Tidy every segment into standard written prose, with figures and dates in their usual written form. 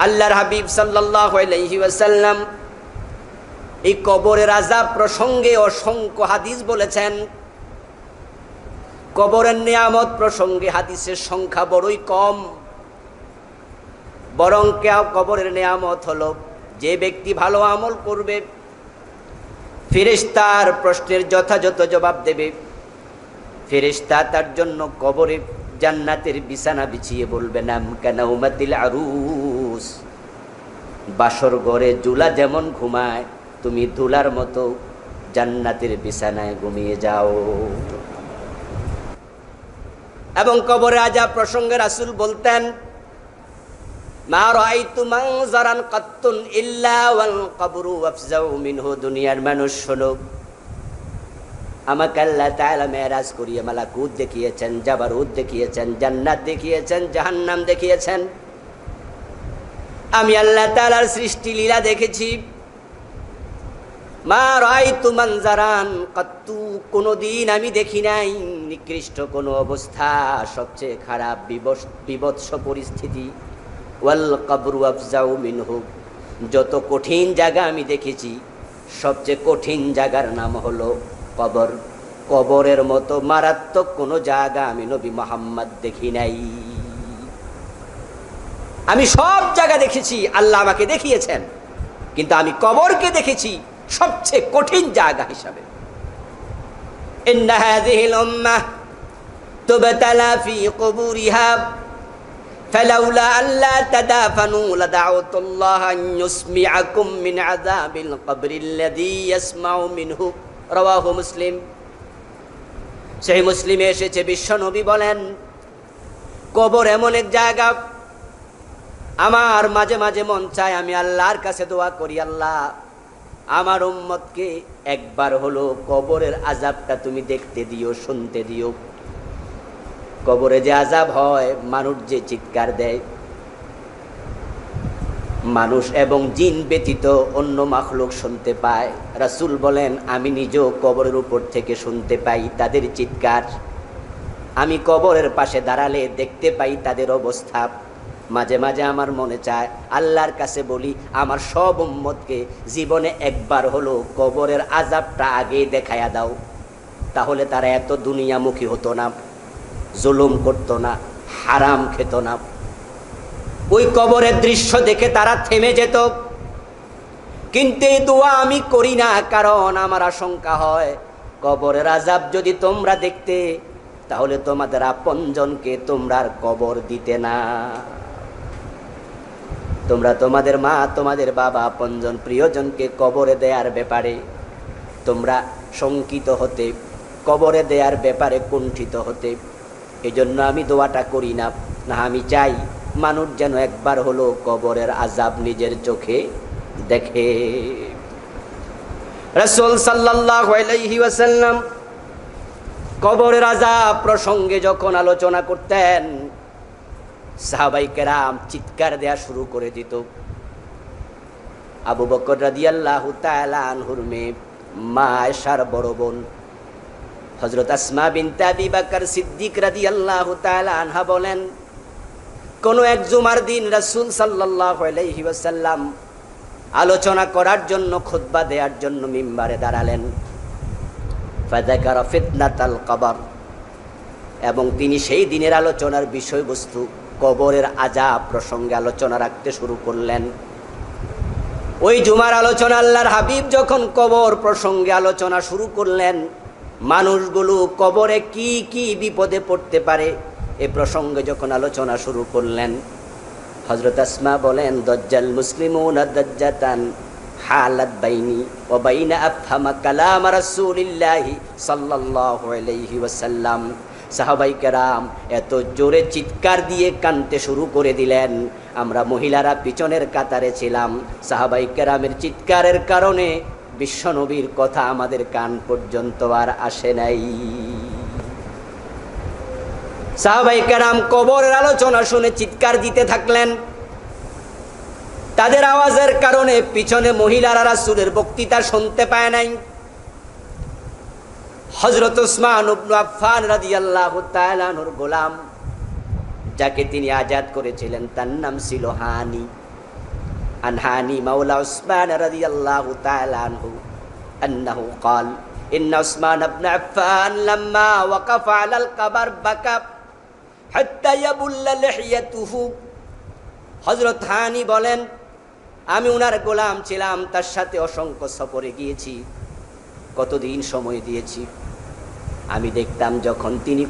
আল্লাহর হাবিব সাল্লাল্লাহু আলাইহি ওয়াসাল্লাম এই কবরের আযাব প্রসঙ্গে অসংখ্য হাদিস বলেছেন। কবরের নিয়ামত প্রসঙ্গে হাদিসের সংখ্যা বড়ই কম। বরং কবরের নিয়ামত হলো যে ব্যক্তি ভালো আমল করবে, ফেরেশতার প্রশ্নের যথাযথ জবাব দেবে। ফেরেশতা তার জন্য কবরে জান্নাতের বিছানা বিছিয়ে বলবে, নাম কানাউমাতিল আরুস, বাসর ঘরে জুলা যেমন ঘুমায় তুমি দুলার মতো জান্নাতের বিছানায় ঘুমিয়ে যাও। এবং কবরে আযাব প্রসঙ্গে রাসূল বলতেন, মা রাআইতু মানজারান কাত্তুন ইল্লা ওয়াল কবরু আফজাউ মিনহু। দুনিয়ার মানুষ শোনো, আমাকে আল্লাহ তাআলা মেরাজ করিয়ে মালাকুত দেখিয়েছেন, জাবারুত দেখিয়েছেন, জান্নাত দেখিয়েছেন, জাহান্নাম দেখিয়েছেন। আমি আল্লাহ তাআলার সৃষ্টি লীলা দেখেছি। মা রাআইতু মানজারান কাত্তু, কোনদিন আমি দেখি নাই নিকৃষ্ট কোনো অবস্থা, সবচেয়ে খারাপ বিভৎস পরিস্থিতি। ওয়াল কবরু আফজাউ মিনহু, যত কঠিন জায়গা আমি দেখেছি সবচেয়ে কঠিন জায়গার নাম হলো কবর। কবরের মতো মারাত্মক কোনো জায়গা আমি নবী মুহাম্মদ দেখি নাই। আমি সব জায়গা দেখেছি, আল্লাহ আমাকে দেখিয়েছেন, কিন্তু আমি কবরকে দেখেছি সবচেয়ে কঠিন জায়গা হিসাবে। ইন্না হাযিহিল উম্মাহ তুবতালা ফি কুবুরিহা ফালাউলা আল্লা তাদাফানু লাদাউতুল্লাহ আন ইউসমিআকুম মিন আযাবিল কবরিল্লাযী ইয়াসমাউ মিনহু। রাওয়াহু মুসলিম। সহিহ মুসলিমে এসেছে, বিশ্বনবী বলেন, কবর এমন এক জায়গা, আমার মাঝে মাঝে মন চায় আমি আল্লাহর কাছে দোয়া করি, আল্লাহ আমার উম্মতকে একবার হলো কবরের আযাবটা তুমি দেখতে দিও, শুনতে দিও। কবরে যে আযাব হয়, মানুষ যে চিৎকার দেয়, মানুষ এবং জিন ব্যতীত অন্য মাখলুক শুনতে পায়। রাসূল বলেন, আমি নিজেও কবরের উপর থেকে শুনতে পাই তাদের চিৎকার। আমি কবরের পাশে দাঁড়ালে দেখতে পাই তাদের অবস্থা। মাঝে মাঝে আমার মনে চায় আল্লাহর কাছে বলি, আমার সব উম্মতকে জীবনে একবার হলো কবরের আযাবটা আগে দেখায়া দাও, তাহলে তারা এত দুনিয়ামুখী হতো না, জুলুম করতো না, হারাম খেত না। ওই কবরের দৃশ্য দেখে তারা থেমে যেত। কিন্তু এই দোয়া আমি করি না, কারণ আমার আশঙ্কা হয় কবরের আযাব যদি তোমরা দেখতে, তাহলে তোমাদের আপনজনকে তোমরা আর কবর দিতে না। তোমরা তোমাদের মা, তোমাদের বাবা, আপনজন, প্রিয়জনকে কবরে দেয়ার ব্যাপারে তোমরা শঙ্কিত হতে, কবরে দেয়ার ব্যাপারে কুণ্ঠিত হতে। এজন্য আমি দোয়াটা করি না। না, আমি চাই মানুষ যেন একবার হলো কবরের আযাব নিজের চোখে দেখে। রাসূল সাল্লাল্লাহু আলাইহি ওয়াসাল্লাম কবরের আযাব প্রসঙ্গে যখন আলোচনা করতেন, সাহাবায়ে কেরাম চিৎকার দেয়া শুরু করে দিত। আবু বকর রাদিয়াল্লাহু তাআলা আনহুর মেয়ে মা আয়েশার বড় বোন হযরত আসমা বিনতে আবি বকর সিদ্দিক রাদিয়াল্লাহু তাআলা আনহা বলেন, কোন এক জুমার দিন রাসূল সাল্লাল্লাহু আলাইহি ওয়াসাল্লাম আলোচনা করার জন্য, খুতবা দেওয়ার জন্য মিম্বারে দাঁড়ালেন। ফাযাকারা ফিতনাতাল কবর, এবং তিনি সেই দিনের আলোচনার বিষয়বস্তু কবরের আযাব প্রসঙ্গে আলোচনা রাখতে শুরু করলেন। ওই জুমার আলোচনা আল্লাহর হাবিব যখন কবর প্রসঙ্গে আলোচনা শুরু করলেন, মানুষগুলো কবরে কি কি বিপদে পড়তে পারে এ প্রসঙ্গে যখন আলোচনা শুরু করলেন, হযরত আসমা বলেন, দাজ্জাল মুসলিমুনা দাজ্জাতান হালাত বাইনি ওয়া বাইনা আফহামা কালাম রাসূলিল্লাহি সাল্লাল্লাহু আলাইহি ওয়াসাল্লাম। সাহাবায়ে কেরাম এত জোরে চিৎকার দিয়ে কাঁদতে শুরু করে দিলেন। আমরা মহিলারা পিছনের কাতারে ছিলাম। সাহাবায়ে কেরামের চিৎকারের কারণে বিশ্বনবীর কথা আমাদের কান পর্যন্ত আর আসে নাই। সাহাবায়ে কেরাম কবরের আলোচনা শুনে চিৎকার দিতে থাকলেন। তাদের আওয়াজের কারণে পিছনে মহিলারা রাসূলের বক্তৃতা শুনতে পায় নাই। হযরত উসমান ইবনে আফফান রাদিয়াল্লাহু তাআলা আনহুর গোলাম, যাকে তিনি আজাদ করেছিলেন, তার নাম ছিল হানি। عن هاني مولى عثمان رضي الله تعالى عنه أنه قال إن عثمان بن عفان لما وقف على القبر بكى حتى يبل لحيته হযরত হানি বলেন, আমি উনার গোলাম ছিলাম, তার সাথে অসংখ্য সফরে গিয়েছি, কতদিন সময় দিয়েছি। আমি দেখতাম যখন তিনি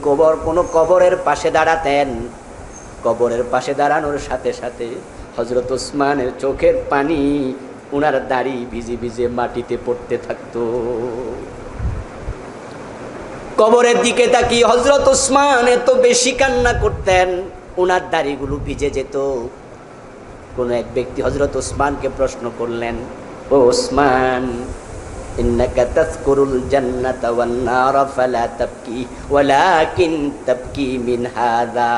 কোনো কবরের পাশে দাঁড়াতেন, কবরের পাশে দাঁড়ানোর সাথে সাথে হযরত ওসমানের চোখের পানি উনার দাড়ি ভিজে ভিজে মাটিতে পড়তে থাকতো। কবরের দিকে তাকিয়ে হযরত ওসমান এত বেশি কান্না করতেন, উনার দাড়িগুলো ভিজে যেত। কোন এক ব্যক্তি হযরত ওসমানকে প্রশ্ন করলেন, ও ওসমান, ইন্নাকা তাযকুরুল জান্নাতা ওয়ান নার ফালা তাবকি ওয়ালাকিন তাবকি মিন হাযা।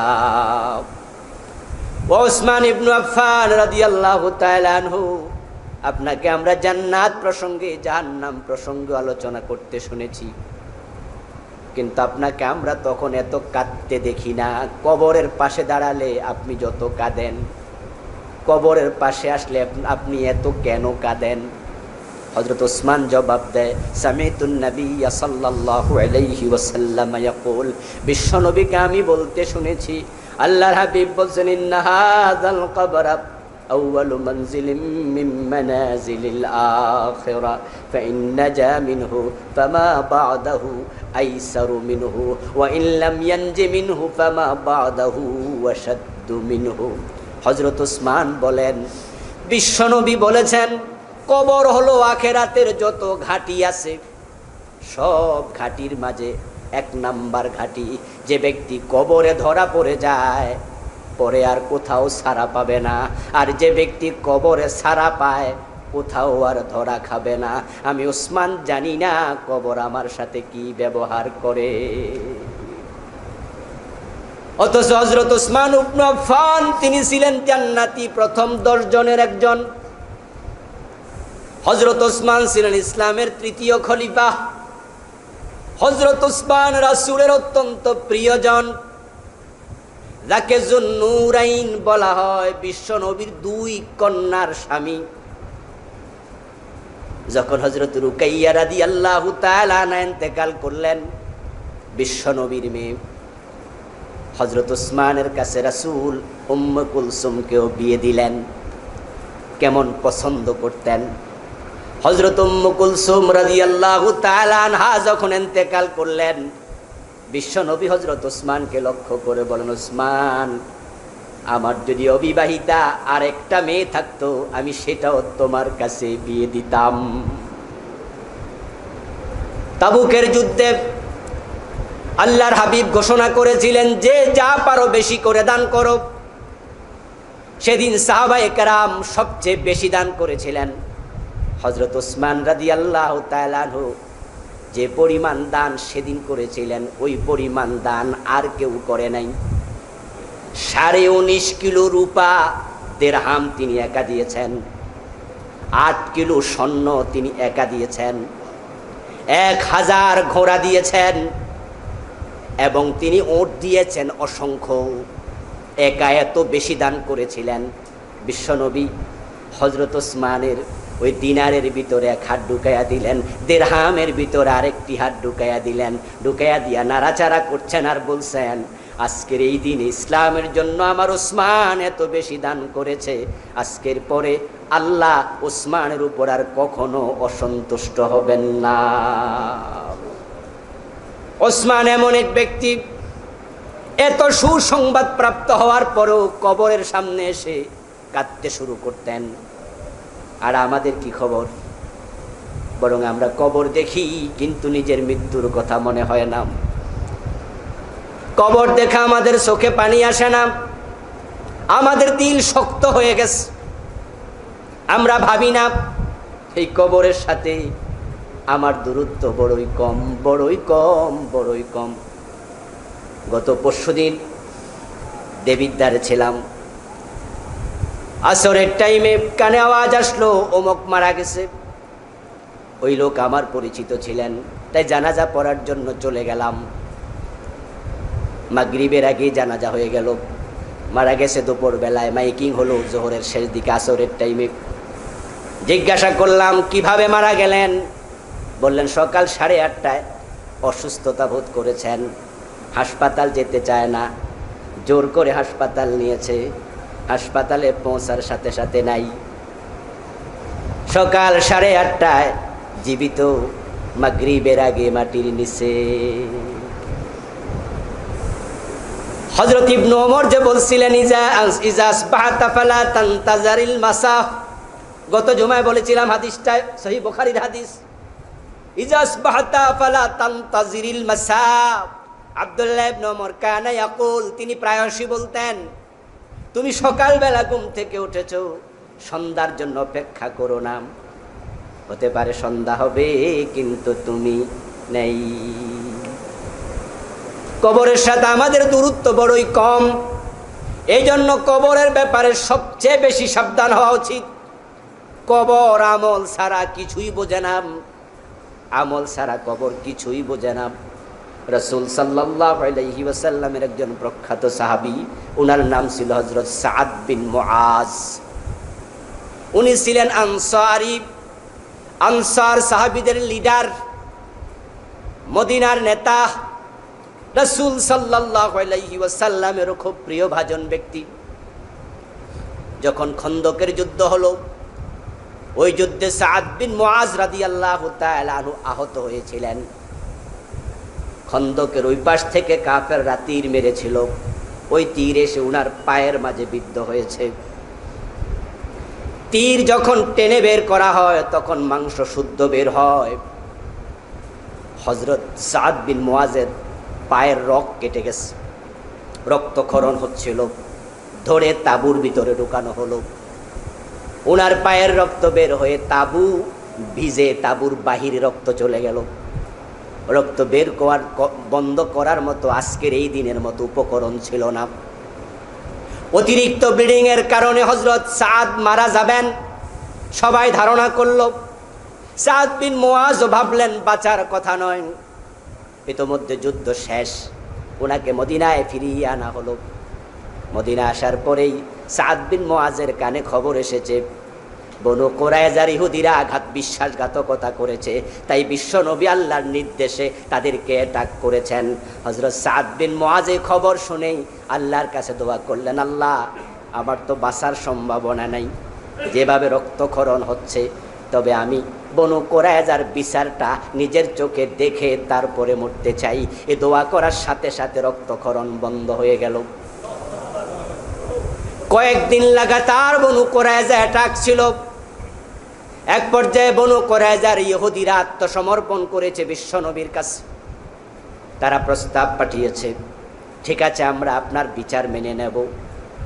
ওসমান ইবনে আফফান রাদিয়াল্লাহু তাআলা আনহু, আপনাকে আমরা জান্নাত প্রসঙ্গে জাহান্নাম প্রসঙ্গে আলোচনা করতে শুনেছি, কিন্তু আপনাকে আমরা তখন এত কাঁদতে দেখি না। কবরের পাশে দাঁড়ালে আপনি যত কাঁদেন, কবরের পাশে আসলে আপনি এত কেন কাঁদেন? হযরত ওসমান জবাব দেয়, সামিতুন নবিয়্য সাল্লাল্লাহু আলাইহি ওয়াসাল্লাম ইয়াকুল, বিশ্বনবীকে আমি বলতে শুনেছি, আল্লাহর হাবিব বলছেন, ইন্না হাযাল কবর আউয়ালু মানজিলিম মিন মানাজিলিল আখিরা ফাইন নাজা মিনহু ফামা বা'দাহু আইসারু মিনহু ওয়া ইন লাম ইয়ানজি মিনহু ফামা বা'দাহু ওয়াশাদ্দু মিনহু। হযরত ওসমান বলেন, বিশ্বনবী বলেছেন, কবর হলো আখিরাতের যত ঘাঁটি আছে, সব ঘাঁটির মাঝে এক নাম্বার ঘাঁটি। যে ব্যক্তি কবরে ধরা পড়ে যায়, পরে আর কোথাও ছাড়া পাবে না। আর যে ব্যক্তি কবরে ছাড়া পায়, কোথাও আর ধরা খাবে না। আমি ওসমান জানি না কবর আমার সাথে কি ব্যবহার করে। অথচ হযরত ওসমান ইবনে আফফান তিনি ছিলেন জান্নাতি প্রথম 10 জনের একজন। হযরত ওসমান ছিলেন ইসলামের তৃতীয় খলিফা। হযরত ওসমান রাসূলের অত্যন্ত প্রিয়জন, যাকে যুন্নুরাইন বলা হয়, বিশ্ব নবীর 2 কন্যার স্বামী। যখন হযরত রুকাইয়া রাদিয়াল্লাহু তাআলা আনহা ইন্তেকাল করলেন, বিশ্ব নবীর মেয়ে, হযরত ওসমানের কাছে রাসূল উম্মে কুলসুমকেও বিয়ে দিলেন। কেমন পছন্দ করতেন! হযরত উম্মে কুলসুম রাদিয়াল্লাহু তাআলা আনহা যখন ইন্তেকাল করলেন, বিশ্ব নবী হযরত ওসমানকে লক্ষ্য করে বলেন, ওসমান, আমার যদি অবিবাহিতা আর একটা মেয়ে থাকতো, আমি সেটাও তোমার কাছে বিয়ে দিতাম। তাবুকের যুদ্ধে আল্লাহর হাবিব ঘোষণা করেছিলেন যে যা পারো বেশি করে দান করো। সেদিন সাহাবায়ে কেরাম সবচেয়ে বেশি দান করেছিলেন। হযরত ওসমান রাদিয়াল্লাহু তাআলা আনহু যে পরিমাণ দান সেদিন করেছিলেন, ওই পরিমাণ দান আর কেউ করে নাই। 19.5 কিলো রূপা দিরহাম তিনি একা দিয়েছেন, 8 কিলো স্বর্ণ তিনি একা দিয়েছেন, 1000 ঘোড়া দিয়েছেন, এবং তিনি ওট দিয়েছেন অসংখ্য। একা এত বেশি দান করেছিলেন। বিশ্বনবী হযরত ওসমানের ওই দিনারের ভিতরে 1 হাত ঢুকাইয়া দিলেন, দিরহামের ভিতরে আরেকটি হাত ঢুকাইয়া দিলেন। ঢুকাইয়া দিয়া নাড়াচাড়া করছেন আর বলছেন, আজকের এই দিন ইসলামের জন্য আমার ওসমান এত বেশি দান করেছে, আজকের পরে আল্লাহ ওসমানের উপর আর কখনো অসন্তুষ্ট হবেন না। ওসমান এমন এক ব্যক্তি, এত সুসংবাদ প্রাপ্ত হওয়ার পরেও কবরের সামনে এসে কাঁদতে শুরু করতেন। আর আমাদের কি খবর? বরং আমরা কবর দেখি, কিন্তু নিজের মৃত্যুর কথা মনে হয় না। কবর দেখা আমাদের চোখে পানি আসে না, আমাদের দিল শক্ত হয়ে গেছে। আমরা ভাবি না এই কবরের সাথে আমার দূরত্ব বড়ই কম, বড়ই কম, বড়ই কম। গত পরশুদিন দেবিদ্বারে ছিলাম। আসরের টাইমে কানে আওয়াজ আসলো, অমুক মারা গেছে। ওই লোক আমার পরিচিত ছিলেন, তাই জানাজা পড়ার জন্য চলে গেলাম। মাগরিবের আগে জানাজা হয়ে গেল। মারা গেছে দুপুর বেলায়, মাইকিং হলো জোহরের শেষ দিকে, আসরের টাইমে। জিজ্ঞাসা করলাম কিভাবে মারা গেলেন? বললেন সকাল 8:30টায় অসুস্থতা বোধ করেছেন, হাসপাতাল যেতে চায় না, জোর করে হাসপাতাল নিয়েছে, হাসপাতালে পৌঁছার সাথে সাথে নাই। সকাল 8:30টায় জীবিত, মাগরিবের আগে মাটির নিচে। হযরত ইবনে ওমর যে বলছিলেন ইজা আসবাহতা ফালা তানতাজারিল মাসা, গত জুমায় বলেছিলাম হাদিসটা সহিহ বুখারীর হাদিস, ইজা আসবাহতা ফালা তানতাজিরিল মাসা। আব্দুল্লাহ ইবনে ওমর কানা ইয়াকুল, তিনি প্রায়শই বলতেন, তুমি সকালবেলা ঘুম থেকে উঠেছো, সন্ধ্যার জন্য অপেক্ষা করো না, হতে পারে সন্ধ্যা হবে কিন্তু তুমি নেই। কবরের সাথে আমাদের দূরত্ব বড়ই কম, এই জন্য কবরের ব্যাপারে সবচেয়ে বেশি সাবধান হওয়া উচিত। কবর আমল ছাড়া কিছুই বোঝে না, আমল ছাড়া কবর কিছুই বোঝে না। রাসূল সাল্লাল্লাহু আলাইহি ওয়াসাল্লামের একজন প্রখ্যাত সাহাবী, ওনার নাম ছিল হযরত সাদ বিন মুআজ। উনি ছিলেন আনসারী, আনসার সাহাবীদের লিডার, মদিনার নেতা, রাসূল সাল্লাল্লাহু আলাইহি ওয়াসাল্লামের খুব প্রিয়ভাজন ব্যক্তি। যখন খন্দকের যুদ্ধ হলো, ওই যুদ্ধে সাদ বিন মুআজ রাদিয়াল্লাহু তাআলা আনহু আহত হয়েছিলেন। খন্দকের ওই পাশ থেকে কাফেররা তীর মেরেছিল, ওই তীর এসে উনার পায়ের মাঝে বিদ্ধ হয়েছে। তীর যখন টেনে বের করা হয় তখন মাংস শুদ্ধ বের হয়। হযরত সাদ বিন মুআজের পায়ের রক কেটে গেছে, রক্তক্ষরণ হচ্ছিল, ধরে তাঁবুর ভিতরে ঢুকানো হলো। ওনার পায়ের রক্ত বের হয়ে তাঁবু ভিজে, তাঁবুর বাহিরে রক্ত চলে গেল। রক্ত বের করার বন্ধ করার মতো আজকের এই দিনের মতো উপকরণ ছিল না। অতিরিক্ত ব্লিডিং এর কারণে হযরত সাদ মারা যাবেন সবাই ধারণা করল। সাদ বিন মুআজ ভাবলেন বাঁচার কথা নয়, ইতোমধ্যে যুদ্ধ শেষ, ওনাকে মদিনায় ফিরিয়ে আনা হলো। মদিনা আসার পরেই সাদ বিন মুআজের কানে খবর এসেছে বনু কুরাইজার ইহুদিরা বিশ্বাসঘাতকতা করেছে, তাই বিশ্ব নবী আল্লাহর নির্দেশে তাদেরকে অ্যাটাক করেছেন। হযরত সাদ বিন মুআজ এই খবর শুনেই আল্লাহর কাছে দোয়া করলেন, আল্লাহ আমার তো বাঁচার সম্ভাবনা নাই, যেভাবে রক্তক্ষরণ হচ্ছে, তবে আমি বনু কুরাইজার বিচারটা নিজের চোখে দেখে তারপরে মরতে চাই। এ দোয়া করার সাথে সাথে রক্তক্ষরণ বন্ধ হয়ে গেল। কয়েকদিন লাগাতার বনু কুরাইজা অ্যাটাক ছিল। এক পর্যায়ে বনু কুরাইজার ইহুদিরা আত্মসমর্পণ করেছে বিশ্ব নবীর কাছে। তারা প্রস্তাব পাঠিয়েছে, ঠিক আছে আমরা আপনার বিচার মেনে নেব,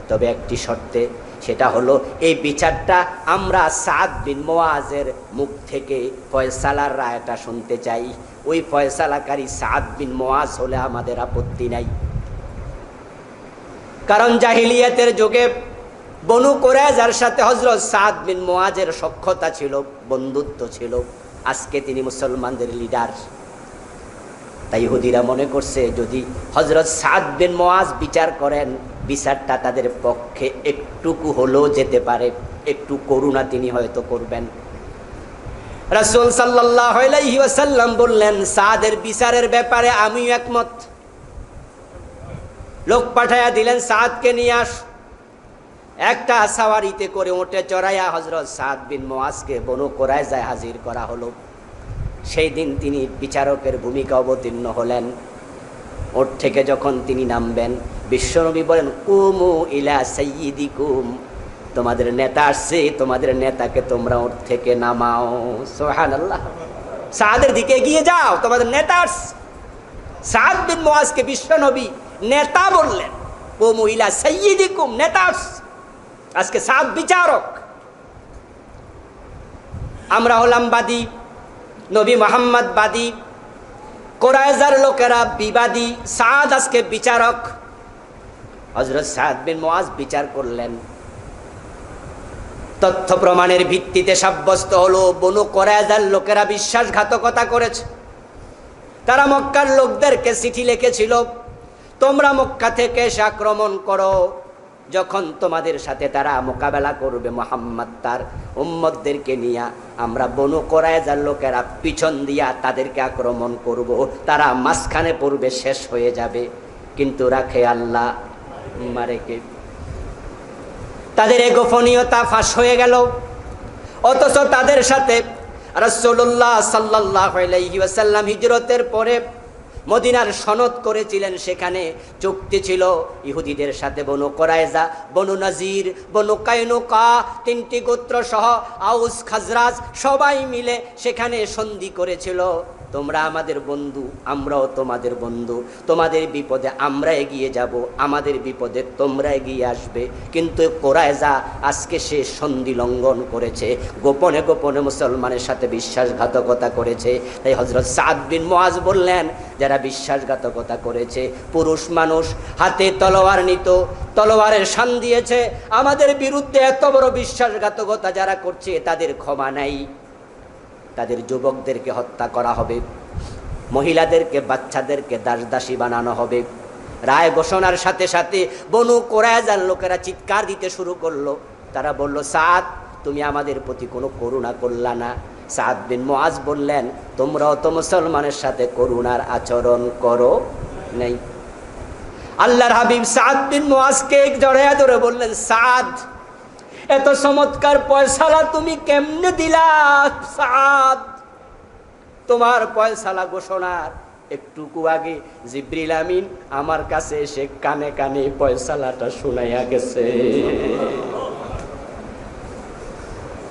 তবে একটি শর্তে, সেটা হলো এই বিচারটা আমরা সাদ বিন মুআজের মুখ থেকে ফয়সালার রায়টা শুনতে চাই। ওই ফয়সালাকারী সাদ বিন মুআজ হলে আমাদের আপত্তি নাই। কারণ জাহিলিয়াতের যুগে বনু কুরাইজার সাথে হযরত সাদ বিন মুআজের সখ্যতা ছিল, বন্ধুত্ব ছিল। আজকে তিনি মুসলমানদের লিডার, তাই ইহুদিরা মনে করছে যদি হযরত সাদ বিন মুআজ বিচার করেন, বিচারটা তাদের পক্ষে একটুকু হলেও যেতে পারে, একটু করুণা তিনি হয়তো করবেন। রাসূল সাল্লাল্লাহু আলাইহি ওয়াসাল্লাম বললেন, সাদের বিচারের ব্যাপারে আমিও একমত। লোক পাঠায়া দিলেন, সাদকে নিয়ে আস। একটা সাওয়ারিতে করে উঠে চড়াইয়া হযরত সাদ বিন মুআজকে বনু কুরাইজায় হাজির করা হলো। সেই দিন তিনি বিচারকের ভূমিকা অবতীর্ণ হলেন। ওর থেকে যখন তিনি নামবেন, বিশ্বনবী বলেন, কুমু ইলা সাইয়্যিদিকুম, তোমাদের নেতা আসছে, তোমাদের নেতাকে তোমরা ওর থেকে নামাও। সুবহানাল্লাহ। সাদের দিকে এগিয়ে যাও, তোমাদের নেতা আসছে। সাদ বিন মুআজকে বিশ্বনবী নেতা বললেন, কুমু ইলা সাইয়্যিদিকুম, নেতা আসছে। আজকে সাদ বিচারক, আমরা হলাম বাদী, নবী মুহাম্মদ বাদী, কুরাইজার লোকেরা বিবাদী, সাদ আজকে বিচারক। হযরত সাদ বিন মুআজ বিচার করলেন। তথ্য প্রমাণের ভিত্তিতে সাব্যস্ত হলো বনু কুরাইজার লোকেরা বিশ্বাসঘাতকতা করেছে। তারা মক্কার লোকদেরকে চিঠি লিখেছিল, তোমরা মক্কা থেকে এসে আক্রমণ করো, যখন তোমাদের সাথে তারা মোকাবেলা করবে, মুহাম্মদ তার উম্মতদেরকে নিয়ে, আমরা বনু কুরাইজার লোকেরা পিছন দিয়া তাদেরকে আক্রমণ করব, তারা মাঝখানে পড়বে, শেষ হয়ে যাবে। কিন্তু রাখে আল্লাহ, মারেকে তাদের এই গোপনীয়তা ফাঁস হয়ে গেল। অথচ তাদের সাথে রাসূলুল্লাহ সাল্লাল্লাহু আলাইহি ওয়াসাল্লাম হিজরতের পরে মদিনার সনদ করেছিলেন, সেখানে চুক্তি ছিল ইহুদিদের সাথে। বনু কুরাইজা, বনু নাজির, বনু কায়নুকা, তিনটি গোত্র সহ আউস খাজরাজ সবাই মিলে সেখানে সন্ধি করেছিল, তোমরা আমাদের বন্ধু, আমরাও তোমাদের বন্ধু, তোমাদের বিপদে আমরা এগিয়ে যাব, আমাদের বিপদে তোমরা এগিয়ে আসবে। কিন্তু কুরাইজা আজকে সে সন্ধি লঙ্ঘন করেছে, গোপনে গোপনে মুসলমানের সাথে বিশ্বাসঘাতকতা করেছে। তাই হযরত সাদ বিন মুআজ বললেন, যারা বিশ্বাসঘাতকতা করেছে, পুরুষ মানুষ, হাতে তলোয়ার নিত, তলোয়ারের শান দিয়েছে, আমাদের বিরুদ্ধে এত বড় বিশ্বাসঘাতকতা যারা করছে তাদের ক্ষমা নাই। তাদের যুবকদেরকে হত্যা করা হবে, মহিলাদেরকে, বাচ্চাদেরকে দাসদাসী বানানো হবে। রায় ঘোষণার সাথে সাথে বনু কুরাইজার লোকেরা চিৎকার দিতে শুরু করলো। তারা বলল, সাদ, তুমি আমাদের প্রতি কোনো করুণা করলা না। সাদ বিন মুআজ বললেন, তোমরাও তো মুসলমানের সাথে করুণার আচরণ করো নাই। আল্লাহর হাবিব সাদ বিন মুআজকে জড়ায়া ধরে বললেন, সাদ, এত চমৎকার ফয়সালা তুমি কেমনে দিলা? সাদ, তোমার ফয়সালা ঘোষণার একটুকু আগে জিবরিল আমিন আমার কাছে এসে কানে কানে ফয়সালাটা শুনাইয়া গেছে।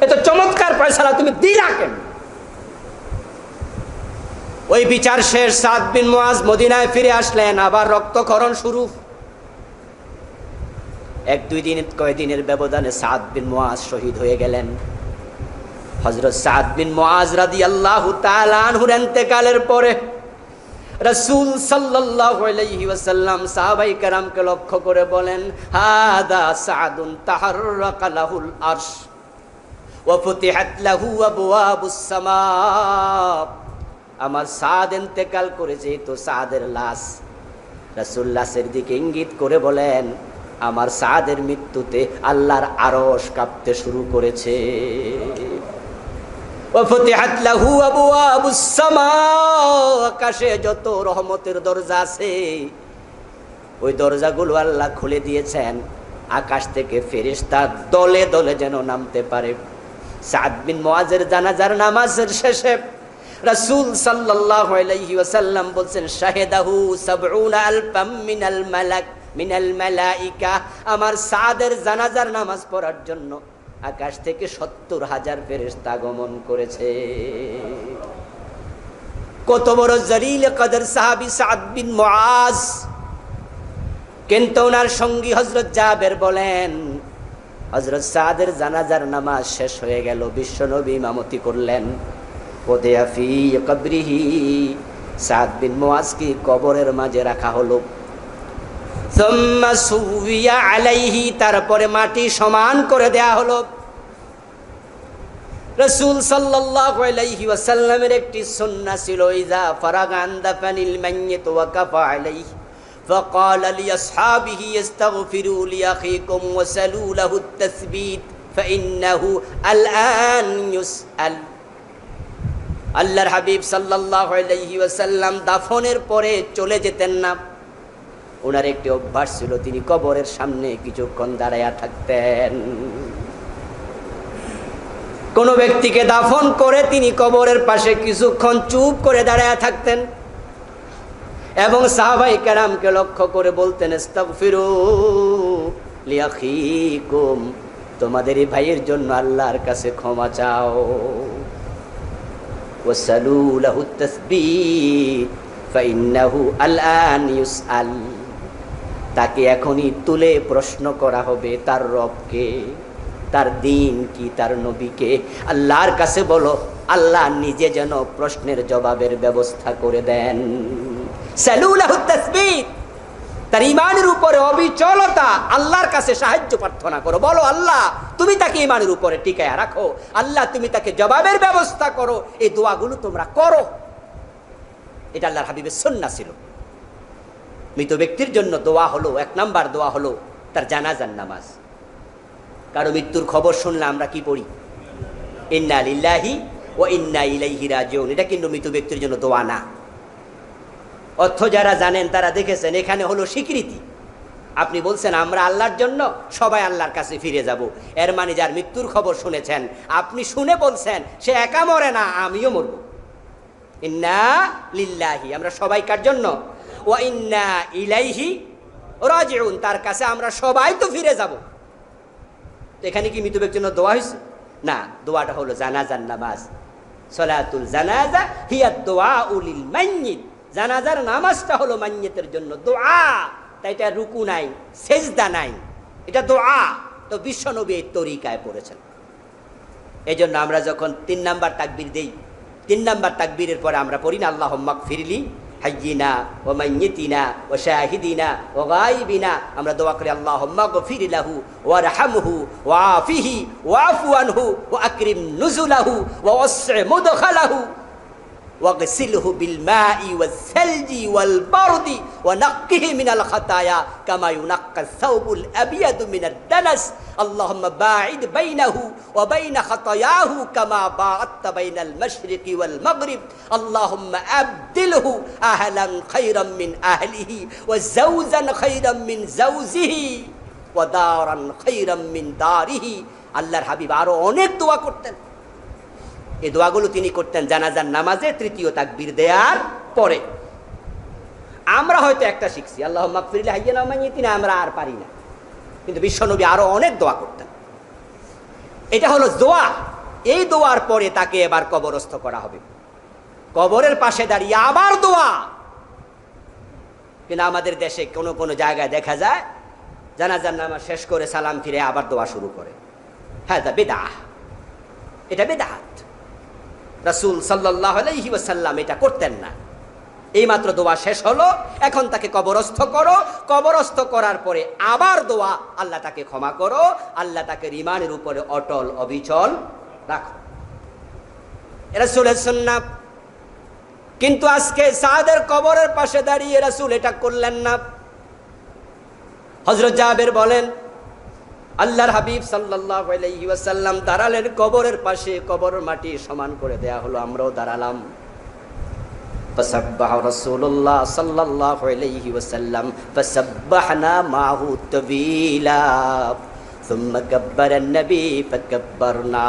এত চমৎকার ফয়সালা তুমি দিলা কেন? ওই বিচার শেষ, সাদ বিন মুআজ মদিনায় ফিরে আসলেন, আবার রক্তক্ষরণ শুরু। এক দুই দিন, কয়েকদিনের ব্যবধানে সাদ বিন মুআজ শহীদ হয়ে গেলেন। হযরত সাদ বিন মুআজ রাদিয়াল্লাহু তাআলা আনহুর ইন্তেকালের পরে রাসূল সাল্লাল্লাহু আলাইহি ওয়াসাল্লাম সাহাবায়ে কেরামকে লক্ষ্য করে বলেন, হাদা সাদুন তাহাররাকা লাহুল আরশ ওয়া ফুতিহাত লাহু আবওয়াবুস সামা। আমার সাদ ইন্তেকাল করেছে, তো সাদের লাশ। রাসূল লাশের দিকে ইঙ্গিত করে বলেন, আমার সাদের মৃত্যুতে আল্লাহর আরশ কাঁপতে শুরু করেছে। আকাশে যত রহমতের দরজা আছে, ওই দরজাগুলো আল্লাহ খুলে দিয়েছেন, আকাশ থেকে ফেরেশতা দলে দলে যেন নামতে পারে। সাদ বিন মুআজের জানাজার নামাজের শেষে রাসূল সাল্লাল্লাহু আলাইহি ওয়াসাল্লাম বলছেন, শাহিদাহু ৭০ আলফাম মিনাল মালাক মিনাল মালাইকা। আমার সাদের জানাজার নামাজ পড়ার জন্য আকাশ থেকে ৭০,০০০ ফেরেশতা আগমন করেছে। কত বড় জলিল কদর সাহাবী সাদ বিন মুআজ। কিন্তু ওনার সঙ্গী হযরত জাবের বলেন, হযরত সাদের জানাজার নামাজ শেষ হয়ে গেল, বিশ্বনবী ইমামতি করলেন। ওদিয়া ফি কবরিহি, সাদ বিন মুআজকে কবরের মাঝে রাখা হলো। তারপরে মাটি সমান করে দেয়া হলো। রাসূল সাল্লাল্লাহু আলাইহি ওয়াসাল্লামের একটি সুন্নাহ ছিল, ইযা ফারাগা আন দাফনিল মাইয়িত ওয়া কাফা আলাইহি ফাকালা লিআসহাবিহি ইস্তাগফিরু লিআখিকুম ওয়াসালু লাহু আত-তাসবীত ফাইন্নাহু আল-আন ইউসআল। আল্লাহর হাবিব সাল্লাল্লাহু আলাইহি ওয়াসাল্লাম দাফনের পরে চলে যেতেন না। ওনার একটি অভ্যাস ছিল, তিনি কবরের সামনে কিছুক্ষণ দাঁড়ায়া থাকতেন। কোন ব্যক্তিকে দাফন করে তিনি কবরের পাশে কিছুক্ষণ চুপ করে দাঁড়ায়া থাকতেন এবং সাহাবায়ে কেরামকে লক্ষ্য করে বলতেন, ইস্তাগফিরু লিআখিকুম, তোমাদের এই ভাইয়ের জন্য আল্লাহর কাছে ক্ষমা চাও। ওয়াসালু লাহু আত-তাসবীত ফাইন্নাহু আল-আন ইউসআল, তাকে এখনই তুলে প্রশ্ন করা হবে, তার রবকে, তার দিন কি, তার নবীকে। আল্লাহর কাছে বলো, আল্লাহ নিজে যেন প্রশ্নের জবাবের ব্যবস্থা করে দেন। সালু লাহু আত-তাসবীত, তার ঈমানের উপরে অবিচলতা, আল্লাহর কাছে সাহায্য প্রার্থনা করো, বলো আল্লাহ তুমি তাকে ঈমানের উপরে টিকায়া রাখো, আল্লাহ তুমি তাকে জবাবের ব্যবস্থা করো। এই দোয়াগুলো তোমরা করো। এটা আল্লাহর হাবিবের সুন্নাহ ছিল। মৃত ব্যক্তির জন্য দোয়া হলো, এক নাম্বার দোয়া হলো তার জানাজার নামাজ। কারো মৃত্যুর খবর শুনলে আমরা কি পড়ি? ইন্না লিল্লাহি ওয়া ইন্না ইলাইহি রাজিউন। এটা কিন্তু মৃত ব্যক্তির জন্য দোয়া না। অর্থ যারা জানেন তারা দেখেছেন, এখানে হলো স্বীকৃতি। আপনি বলছেন আমরা আল্লাহর জন্য সবাই আল্লাহর কাছে ফিরে যাব, এর মানে যার মৃত্যুর খবর শুনেছেন, আপনি শুনে বলছেন সে একা মরে না, আমিও মরব। ইন্না লিল্লাহি, আমরা সবাই কার জন্য? ওয়া ইন্না ইলাইহি রাজিউন, তার কাছে আমরা সবাই তো ফিরে যাব। তো এখানে কি মৃত ব্যক্তির জন্য দোয়া হয়েছে? না, দোয়াটা হলো জানাজার নামাজ। সলাতুল জানাজা হিয়া দুআউ লিল মাইয়িত, জানাজার নামাজটা হলো মাইয়িতের জন্য দোয়া। তাই এটা রুকু নাই, সেজদা নাই, এটা দোয়া। তো বিশ্বনবী এই তরিকায় পড়েছেন। এই জন্য আমরা যখন 3 নাম্বার তাকবীর দেই, 3 নাম্বার তাকবীরের পরে আমরা পড়ি না আল্লাহুম্মা গফিরলি হাইয়িনা ওয়া মাইয়িতিনা ওয়া শাহিদিনা ওয়া গায়িবিনা, আমরা দোয়া করি আল্লাহুম্মা গফির লাহু ওয়ারহামহু ওয়াআফিহি ওয়াআফু আনহু ওয়া আকরিম নুজুলাহু ওয়া ওয়াসসি মুদখালাহু واغسله بالماء والثلج والبرد ونقه من الخطايا كما ينقى الثوب الأبيض من الدنس اللهم باعد بينه وبين خطاياه كما باعدت بين المشرق والمغرب اللهم أبدله أهلا خيرا من أهله وزوجا خيرا من زوجه ودارا خيرا من داره। আল্লাহর হাবিব আরো অনেক দোয়া করতেন। এই দোয়াগুলো তিনি করতেন জানাজার নামাজে 3য় তাকবীর দেওয়ার পরে। আমরা হয়তো একটা শিখছি আল্লাহুম্মা গফিরলি হাইয়িনা ওয়া মাইয়িতিনা, আমরা আর পারি না, কিন্তু বিশ্বনবী আরো অনেক দোয়া করতেন। এটা হলো দোয়া। এই দোয়ার পরে তাকে এবার কবরস্থ করা হবে। কবরের পাশে দাঁড়িয়ে আবার দোয়া। কিন্তু আমাদের দেশে কোনো কোনো জায়গায় দেখা যায় জানাজার নামাজ শেষ করে সালাম ফিরে আবার দোয়া শুরু করে। হ্যাঁ, এটা বিদআহ, এটা বিদআত। রাসূল সাল্লাল্লাহু আলাইহি ওয়াসাল্লাম এটা করতেন না। এইমাত্র দোয়া শেষ হলো, এখন তাকে কবরস্থ করো। কবরস্থ করার পরে আবার দোয়া, আল্লাহ তাকে ক্ষমা করো, আল্লাহ তাকে ঈমানের উপরে অটল অবিচল রাখো। রাসূলের সুন্নাত। কিন্তু আজকে সাদের কবরের পাশে দাঁড়িয়ে রাসূল এটা করলেন না। হযরত জাবের বলেন আল্লাহর হাবিব সাল্লাল্লাহু আলাইহি ওয়াসাল্লাম দাঁড়ালেন কবরের পাশে, কবরের মাটি সমান করে দেয়া হলো, আমরাও দাঁড়ালাম। ফাসাব্বাহা রাসূলুল্লাহ সাল্লাল্লাহু আলাইহি ওয়াসাল্লাম ফাসাব্বাহনা মাহু তাওয়িলা সুম্মা কাব্বারা আন-নবী ফাকাব্বারনা।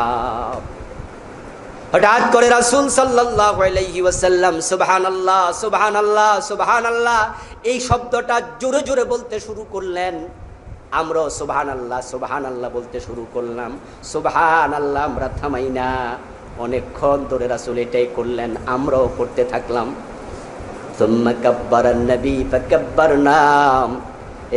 হঠাৎ করে রাসূল সাল্লাল্লাহু আলাইহি ওয়াসাল্লাম সুবহানাল্লাহ সুবহানাল্লাহ সুবহানাল্লাহ এই শব্দটা জোরে জোরে বলতে শুরু করলেন। আমরাও সুবহানাল্লাহ সুবহানাল্লাহ বলতে শুরু করলাম। সুবহানাল্লাহ আমরা থামাই না, অনেকক্ষণ ধরে রাসূল এটাই করলেন, আমরাও করতে থাকলাম। সুম্মা কাব্বারান নবী ফাকাব্বারনা।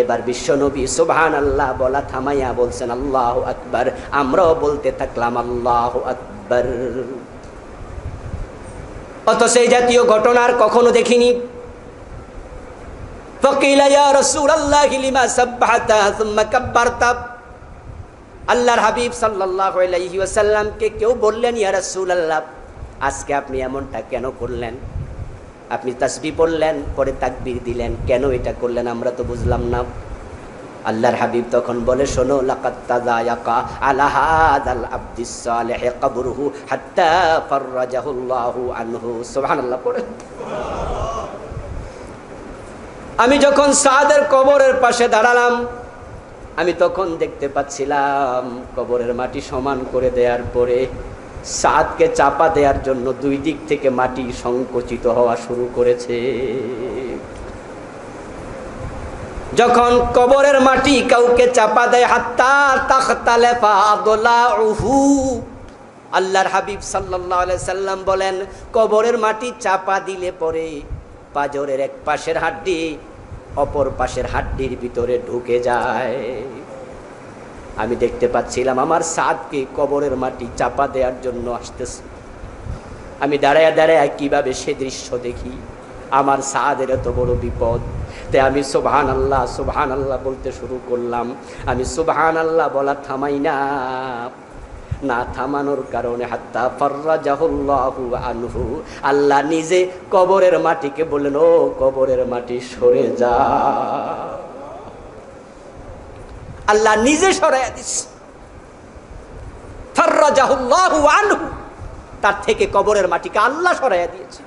এবার বিশ্বনবী সুবহানাল্লাহ বলা থামাইয়া বলছেন আল্লাহু আকবার, আমরাও বলতে থাকলাম আল্লাহু আকবার। অথচ এই জাতীয় ঘটনা আর কখনো দেখিনি। ফাকিলা ইয়া রাসূলুল্লাহি লিমা সাব্বাহতা সুম্মা কাব্বারতা। আল্লাহর হাবিব সাল্লাল্লাহু আলাইহি ওয়াসাল্লামকে কেউ বললেন ইয়া রাসূলুল্লাহ, আজকে আপনি এমনটা কেন করলেন? আপনি তাসবিহ পড়লেন, পরে তাকবীর দিলেন, কেন এটা করলেন আমরা তো বুঝলাম না। আল্লাহর হাবিব তখন বলে, শোনো, লাকাদ তাযায়াকা আলা হাযাল আবদিস সালিহ কবরুহু হাত্তা ফাররাজাহুল্লাহু আনহু। সুবহানাল্লাহ পড়েন। আমি যখন সাদের কবরের পাশে দাঁড়ালাম, আমি তখন দেখতে পাচ্ছিলাম কবরের মাটি সমান করে দেওয়ার পরে সাদকে চাপা দেওয়ার জন্য 2 দিক থেকে মাটি সংকুচিত হওয়া শুরু করেছে। যখন কবরের মাটি কাউকে চাপা দেয়, হাত্তা তাখতালাফা আদলাউহু, আল্লাহর হাবিব সাল্লাল্লাহু আলাইহি সাল্লাম বলেন কবরের মাটি চাপা দিলে পরে পাজরের এক পাশের হাড্ডি অপর পাশের হাড্ডির ভিতরে ঢুকে যায়। আমি দেখতে পাচ্ছিলাম আমার সাদকে কবরের মাটি চাপা দেওয়ার জন্য আসতেছে। আমি দাঁড়ায় দাঁড়ায় কিভাবে সে দৃশ্য দেখি, আমার সাদের এত বড় বিপদ। তাই আমি সুবহানাল্লাহ সুবহানাল্লাহ বলতে শুরু করলাম। আমি সুবহানাল্লাহ বলা থামাই না, না থামানোর কারণে হাত্তা ফাররাজাহুল্লাহু আনহু, আল্লাহ নিজে কবরের মাটিকে বললেন, ও কবরের মাটি সরে যা। আল্লাহ নিজে সরাইয়া দিচ্ছে। ফাররাজাহুল্লাহু আনহু, তার থেকে কবরের মাটিকে আল্লাহ সরাইয়া দিয়েছে।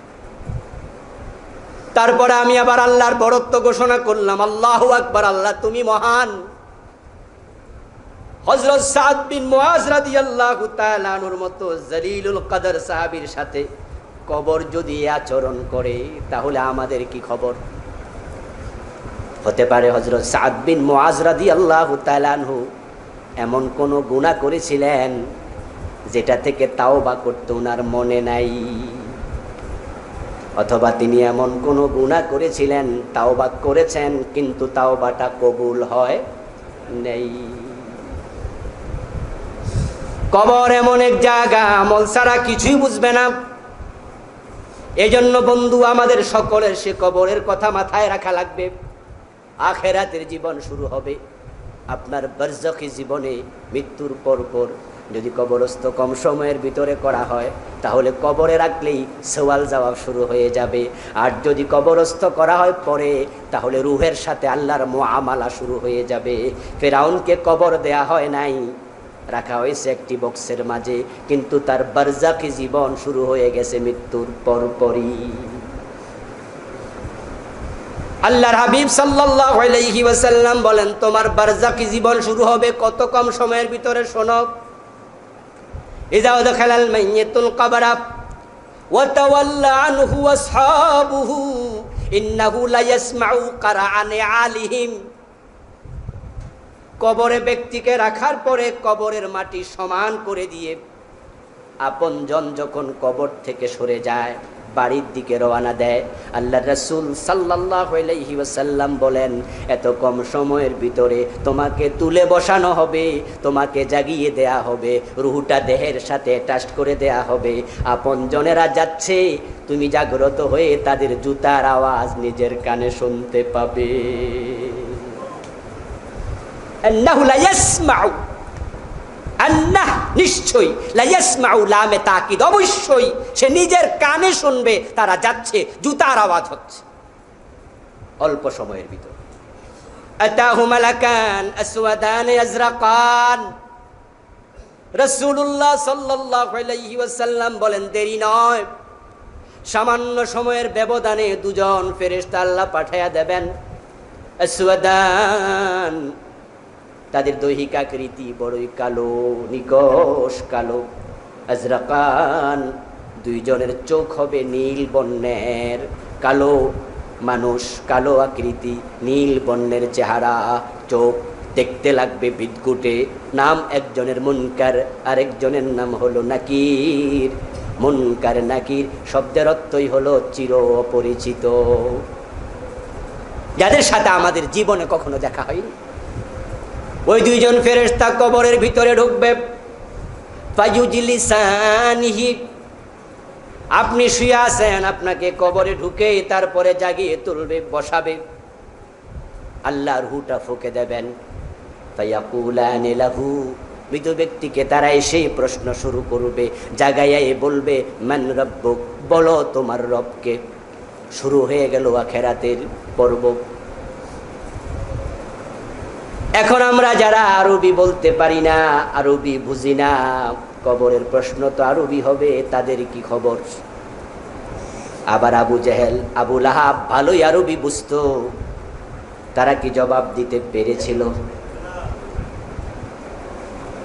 তারপরে আমি আবার আল্লাহর বড়ত্ব ঘোষণা করলাম, আল্লাহু আকবার, আল্লাহ তুমি মহান। হযরত সাদ বিন মুআজ রাদিয়াল্লাহু তাআলা আনহুর মতো জলিলুল কদর সাহাবীর সাথে কবর যদি আচরণ করে তাহলে আমাদের কি খবর? হতে পারে হযরত সাদ বিন মুআজ রাদিয়াল্লাহু তাআলা আনহু এমন কোন গুনাহ করেছিলেন যেটা থেকে তাওবা করতে ওনার মনে নাই, অথবা তিনি এমন কোন গুনাহ করেছিলেন, তাওবা করেছেন কিন্তু তাওবাটা কবুল হয় নাই। কবর এমন এক জায়গা, আমল ছাড়া কিছুই বুঝবে না। এজন্য বন্ধু, আমাদের সকলের সে কবরের কথা মাথায় রাখা লাগবে। আখিরাতের জীবন শুরু হবে আপনার বারজাখী জীবনে। মৃত্যুর পর যদি কবরস্থ কম সময়ের ভিতরে করা হয় তাহলে কবরে রাখলেই সওয়াল জবাব শুরু হয়ে যাবে। আর যদি কবরস্থ করা হয় পরে, তাহলে রূহের সাথে আল্লাহর মুআমালা শুরু হয়ে যাবে। ফিরআউনকে কবর দেয়া হয় নাই, রাখা হয়েছে একটি বক্সের মাঝে, কিন্তু তার বারজাখী জীবন শুরু হয়ে গেছে মৃত্যুর পরপরই। আল্লাহর হাবিব সাল্লাল্লাহু আলাইহি ওয়াসাল্লাম বলেন, তোমার বারজাখী জীবন শুরু হবে কত কম সময়ের ভিতরে, শোনো। ইযা দাখালাল মাইয়িতুল কবরা ওয়া তাওয়াল্লা আনহু আসহাবুহু ইন্নাহু লা ইয়াসমাউ কারআনে আলিহিম। কবরে ব্যক্তিকে রাখার পরে কবরের মাটি সমান করে দিয়ে আপনজন যখন কবর থেকে সরে যায়, বাড়ির দিকে রওনা দেয়, আল্লাহর রাসূল সাল্লাল্লাহু আলাইহি ওয়াসাল্লাম বলেন, এত কম সময়ের ভিতরে তোমাকে তুলে বসানো হবে, তোমাকে জাগিয়ে দেয়া হবে, রূহটা দেহের সাথে অ্যাটাচ করে দেয়া হবে। আপনজনেরা যাচ্ছে, তুমি জাগ্রত হয়ে তাদের জুতার আওয়াজ নিজের কানে শুনতে পাবে। আন্নাহু লা ইয়াসমাউ, আন্নাহ নিশ্চয়ই, লা ইয়াসমাউ লামে তাকিদ, অবশ্যই সে নিজের কানে শুনবে তারা যাচ্ছে, জুতার আওয়াজ হচ্ছে। অল্প সময়ের ভিতর আতাহু মালাকান আসওয়াদান আজরাকান। রাসূলুল্লাহ সাল্লাল্লাহু আলাইহি ওয়াসাল্লাম বলেন, দেরি নয়, সামান্য সময়ের ব্যবধানে দুজন ফেরেশতা আল্লাহ পাঠায়া দেবেন। আসওয়াদান, তাদের দৈহিক আকৃতি বড়ই কালো, নিকষ কালো। আজরাকান, দুইজনের চোখ হবে নীল বর্ণের, কালো মানুষ, কালো আকৃতি, নীল বর্ণের চেহারা, চোখ দেখতে লাগবে বিদকুটে। নাম একজনের মুনকার, আরেকজনের নাম হলো নাকির। মুনকার নাকির শব্দের অর্থই হলো চির অপরিচিত, যাদের সাথে আমাদের জীবনে কখনো দেখা হয়নি। ওই দুইজন ফেরেশতা কবরের ভিতরে ঢুকবে। ফায়ুজলিসানিহি, আপনি শুয়ে আছেন, আপনাকে কবরে ঢুকে তারপরে জাগিয়ে তুলবে, বসাবে। আল্লাহর রূহটা ফুঁকে দেবেন। ফায়াকুলানি লাহু, মৃত ব্যক্তিকে তারা এসে প্রশ্ন শুরু করবে, জাগাইয়াই বলবে, মান রাব্বুক, বলো তোমার রবকে। শুরু হয়ে গেল আখিরাতের পর্ব। এখন আমরা যারা আরবি বলতে পারি না, আরবি বুঝি না, কবরের প্রশ্ন তো আরবি হবে, তাদের কি খবর? আবার আবু জেহেল, আবু লাহাব ভালোই আরবি বুঝতো, তারা কি জবাব দিতে পেরেছিল?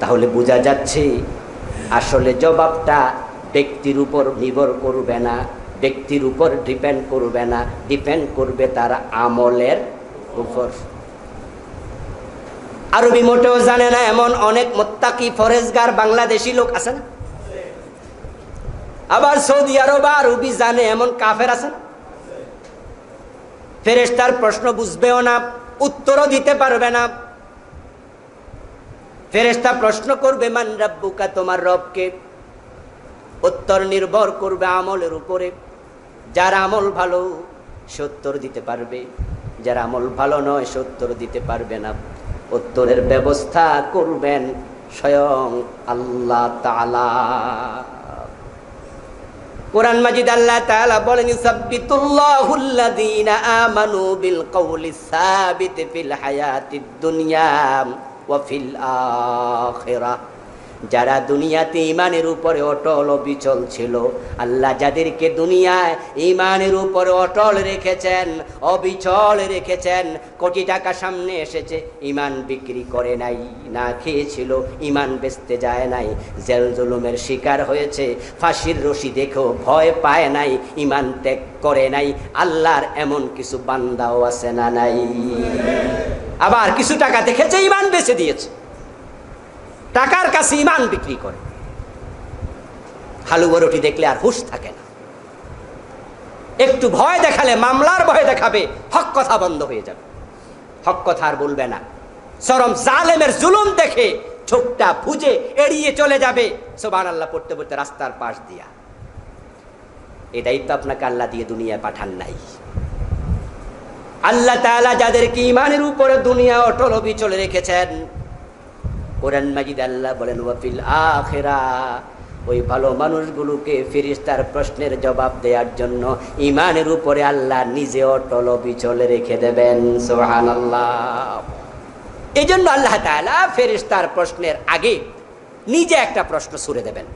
তাহলে বোঝা যাচ্ছে আসলে জবাবটা ব্যক্তির উপর নির্ভর করবে না, ব্যক্তির উপর ডিপেন্ড করবে না, ডিপেন্ড করবে তার আমলের উপর। আরবি মোটেও জানে না এমন অনেক মুত্তাকি ফরেজগার বাংলাদেশি লোক আছে না? আবার সৌদি আরব আরবি জানে এমন কাফের আছে না? ফেরেশতার প্রশ্ন বুঝবেও না, উত্তরও দিতে পারবে না। ফেরেশতা প্রশ্ন করবে, মান রাব্বুকা, তোমার রবকে। উত্তর নির্ভর করবে আমলের উপরে। যার আমল ভালো সে উত্তর দিতে পারবে, যার আমল ভালো নয় সে উত্তর দিতে পারবে না। উত্তরের ব্যবস্থা করবেন স্বয়ং আল্লাহ তাআলা। কোরআন মাজিদ আল্লাহ তাআলা বলেন, ইউসাব্বিতুল্লাহুল্লাযীনা আমানু বিল কওলিস সাবিত ফিল হায়াতিদ দুনিয়া ওয়া ফিল আখিরাহ। যারা দুনিয়াতে ঈমানের উপরে অটল অবিচল ছিল, আল্লাহ যাদেরকে দুনিয়ায় ঈমানের উপরে অটল রেখেছেন, অবিচল রেখেছেন, কোটি টাকা সামনে এসেছে, ঈমান বিক্রি করে নাই, না খেয়েছিল, ঈমান বেচতে যায় নাই, জেল জুলুমের শিকার হয়েছে, ফাঁসির রশি দেখেও ভয় পায় নাই, ঈমান ত্যাগ করে নাই, আল্লাহর এমন কিছু বান্দাও আছে না নাই? আবার কিছু টাকা দেখেছে, ঈমান বেচে দিয়েছে, টাকার কাছে ঈমান বিক্রি করে। হালুয়া রুটি দেখলে আর হুঁশ থাকে না, একটু ভয় দেখালে মামলার ভয় দেখাবে, হক কথা বন্ধ হয়ে যাবে, হক কথা আর বলবে না, চরম জালেমের জুলুম দেখে চোখটা বুজে এড়িয়ে চলে যাবে সুবহানাল্লাহ পড়তে পড়তে রাস্তার পাশ দিয়া। এই দায়িত্ব আপনাকে আল্লাহ দিয়ে দুনিয়ায় পাঠান নাই। আল্লাহ তাআলা যাদেরকে ঈমানের উপরে দুনিয়া অটল অবিচল রেখেছেন, কোরআন মাজিদ আল্লাহ বলেন ওয়া ফিল আখিরাহ, ওই ভালো মানুষগুলোকে ফেরেশতার প্রশ্নের জবাব দেওয়ার জন্য ঈমানের উপরে আল্লাহ নিজে অটল অবিচল রেখে দেবেন। সুবহানাল্লাহ। এই জন্য আল্লাহ তাআলা ফেরেশতার প্রশ্নের আগে নিজে একটা প্রশ্ন ছুড়ে দেবেন।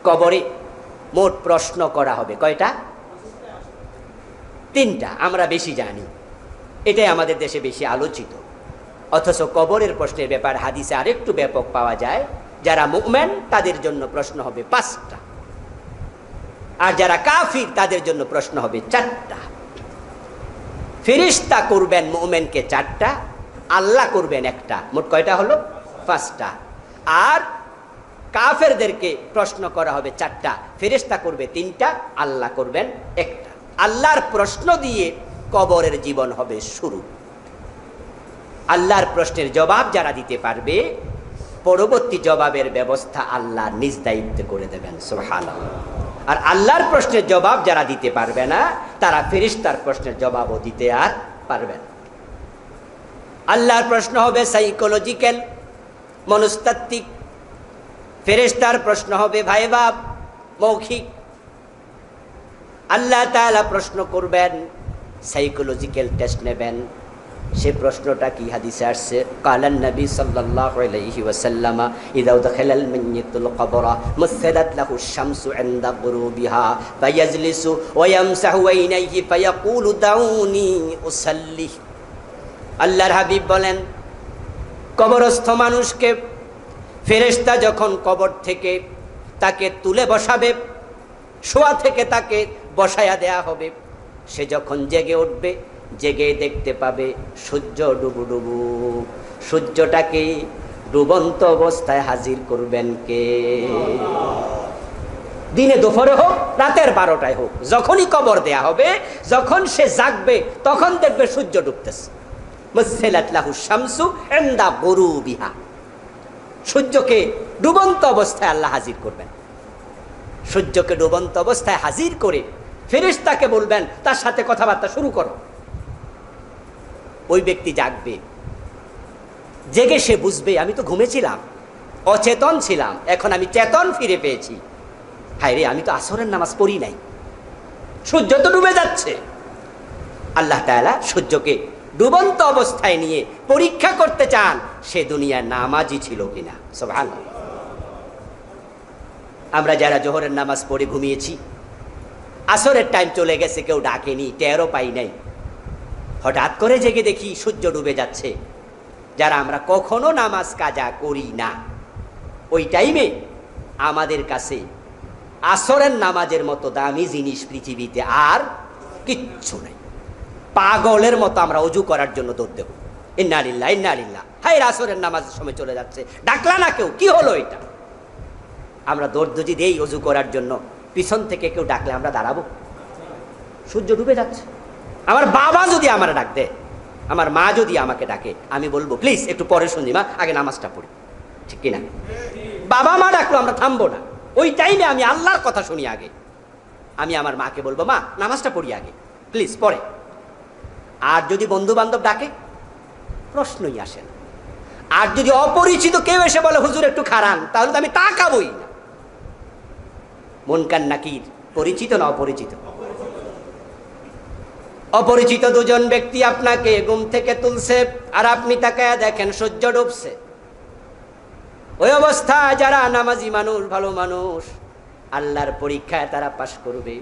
কবরে মোট প্রশ্ন করা হবে কয়টা? 3টা। আমরা বেশি জানি, এটাই আমাদের দেশে বেশি আলোচিত। অথচ কবরের প্রশ্নের ব্যাপার হাদিসে আরেকটু ব্যাপক পাওয়া যায়। যারা মুমিন তাদের জন্য প্রশ্ন হবে 5টা, আর যারা কাফির তাদের জন্য প্রশ্ন হবে 4টা। ফেরেশতা করবেন মুমিনকে 4টা, আল্লাহ করবেন 1টা, মোট কয়টা হলো? 5টা। আর কাফেরদেরকে প্রশ্ন করা হবে 4টা, ফেরেশতা করবে 3টা, আল্লাহ করবেন 1টা। আল্লাহর প্রশ্ন দিয়ে কবরের জীবন হবে শুরু। আল্লাহর প্রশ্নের জবাব যারা দিতে পারবে, পরবর্তী জবাবের ব্যবস্থা আল্লাহ নিজ দায়িত্বে করে দেবেন। সুবহানাল্লাহ। আর আল্লাহর প্রশ্নের জবাব যারা দিতে পারবে না, তারা ফেরেশতার প্রশ্নের জবাবও দিতে আর পারবে না। আল্লাহর প্রশ্ন হবে সাইকোলজিক্যাল, মনস্তাত্ত্বিক। ফেরেশতার প্রশ্ন হবে ভাইবা, মৌখিক। আল্লাহ তাআলা প্রশ্ন করবেন, সাইকোলজিক্যাল টেস্ট নেবেন। সে প্রশ্নটা কি? হাদিসে আসছে, কালান নবী সাল্লাল্লাহু আলাইহি ওয়াসাল্লাম ইযা দাখালাল মাইয়িতুল কবরা মুসসাদাত লাহু শামসু ইনদা গুরুবিহা ফায়াজলিসু ওয়া ইয়ামসাহু আইনাইহি ফায়াকুলু দাউনি উসাল্লি। আল্লাহর হাবিব বলেন, কবরস্থ মানুষকে ফেরেশতা যখন কবর থেকে তাকে তুলে বসাবে, শোয়া থেকে তাকে বসায়া দেয়া হবে, সে যখন জেগে উঠবে, জেগে দেখতে পাবে সূর্য ডুবু ডুবু। সূর্যটাকে ডুবন্ত অবস্থায় হাজির করবেন কে? দিনে দুপুরে হোক, রাতের 12টায় হোক, যখনই কবর দেয়া হবে, যখন সে জাগবে, তখন দেখবে সূর্য ডুবতেছে। মুসসালাত লাহু শামসু ইনদা গুরুবিহা। সূর্যকে ডুবন্ত অবস্থায় আল্লাহ হাজির করবেন। সূর্যকে ডুবন্ত অবস্থায় হাজির করে ফেরেশতাকে বলবেন তার সাথে কথাবার্তা শুরু করো। ওই ব্যক্তি জাগবে, জেগে সে বুঝবে আমি তো ঘুমেছিলাম, অচেতন ছিলাম, এখন আমি চেতন ফিরে পেয়েছি। হায় রে, আমি তো আসরের নামাজ পড়ি নাই, সূর্য তো ডুবে যাচ্ছে। আল্লাহ তাআলা সূর্যকে ডুবন্ত অবস্থায় নিয়ে পরীক্ষা করতে চান সে দুনিয়ার নামাজি ছিল কিনা। সুবহানাল্লাহ। আমরা যারা জোহরের নামাজ পড়ে ঘুমিয়েছি, আসরের টাইম চলে গেছে, কেউ ডাকেনি, টেরও পাই নাই, হঠাৎ করে জেগে দেখি সূর্য ডুবে যাচ্ছে। যারা আমরা কখনো নামাজ কাজা করি না, ওই টাইমে আমাদের কাছে আসরের নামাজের মতো দামি জিনিস পৃথিবীতে আর কিচ্ছু নেই। পাগলের মতো আমরা ওযু করার জন্য দৌড় দেব, ইন্না লিল্লাহি ইন্না ইলাইহি রাজিউন। হায়, আসরের নামাজের সময় চলে যাচ্ছে, ডাকলা না কেউ, কি হলো এটা? আমরা দৌড় দেই ওযু করার জন্য, পিছন থেকে কেউ ডাকলে আমরা দাঁড়াবো? সূর্য ডুবে যাচ্ছে। আমার বাবা যদি আমার ডাক দেয়, আমার মা যদি আমাকে ডাকে, আমি বলবো প্লিজ একটু পরে শুনি মা, আগে নামাজটা পড়ি, ঠিক কিনা? বাবা মা ডাকলো আমরা থামবো না, ওই টাইমে আমি আল্লাহর কথা শুনি আগে। আমি আমার মাকে বলবো মা নামাজটা পড়ি আগে, প্লিজ পরে। আর যদি বন্ধু বান্ধব ডাকে, প্রশ্নই আসে না। আর যদি অপরিচিত কেউ এসে বলে হুজুর একটু খাড়ান, তাহলে তো আমি তাকাবই না। মুনকার নাকির, পরিচিত না অপরিচিত? অপরিচিত দুজন ব্যক্তি আপনাকে ঘুম থেকে তুলছে, আর আপনি তাকায়া দেখেন সূর্য ডুবছে। ওই অবস্থায় যারা নামাজি মানুষ, ভালো মানুষ, আল্লাহর পরীক্ষায় তারা পাশ করবে।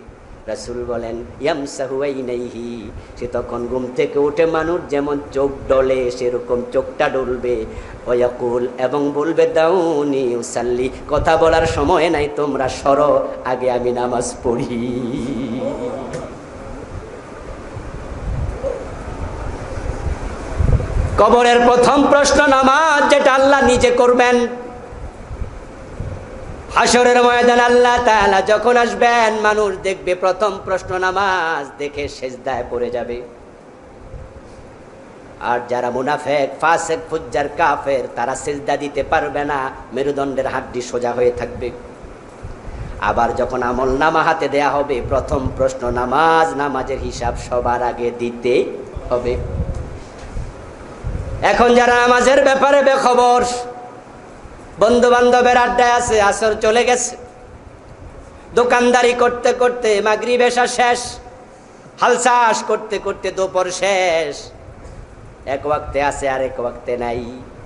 রাসূল বলেন ইয়ামসাহু আইনাইহি, সে তখন ঘুম থেকে উঠে মানুষ যেমন চোখ ডলে সেরকম চোখটা ডলবে। ওয়াকুল, এবং বলবে দাউনি উসাল্লি, কথা বলার সময় নাই, তোমরা সরো, আগে আমি নামাজ পড়ি। কবরের প্রথম প্রশ্ন নামাজ, যেটা আল্লাহ নিজে করবেন। হাসরের ময়দান আল্লাহ তাআলা যখন আসবেন, মানুষ দেখবে প্রথম প্রশ্ন নামাজ, দেখে সেজদায় পড়ে যাবে। আর যারা মুনাফিক, ফাসিক, ফুজ্জার, কাফের, তারা সেজদা দিতে পারবে না, মেরুদণ্ডের হাড্ডি সোজা হয়ে থাকবে। আবার যখন আমলনামা হাতে দেয়া হবে, প্রথম প্রশ্ন নামাজ, নামাজের হিসাব সবার আগে দিতে হবে। এখন যারা নামাজের ব্যাপারে বেখবর, বন্ধু বান্ধবের আড্ডায় আছে, আসর চলে গেছে, দোকানদারি করতে করতে মাগরিব এশা শেষ, হাল চাষ করতে করতে দুপুর শেষ, এক ওয়াক্তে আছে আর এক ওয়াক্তে নাই,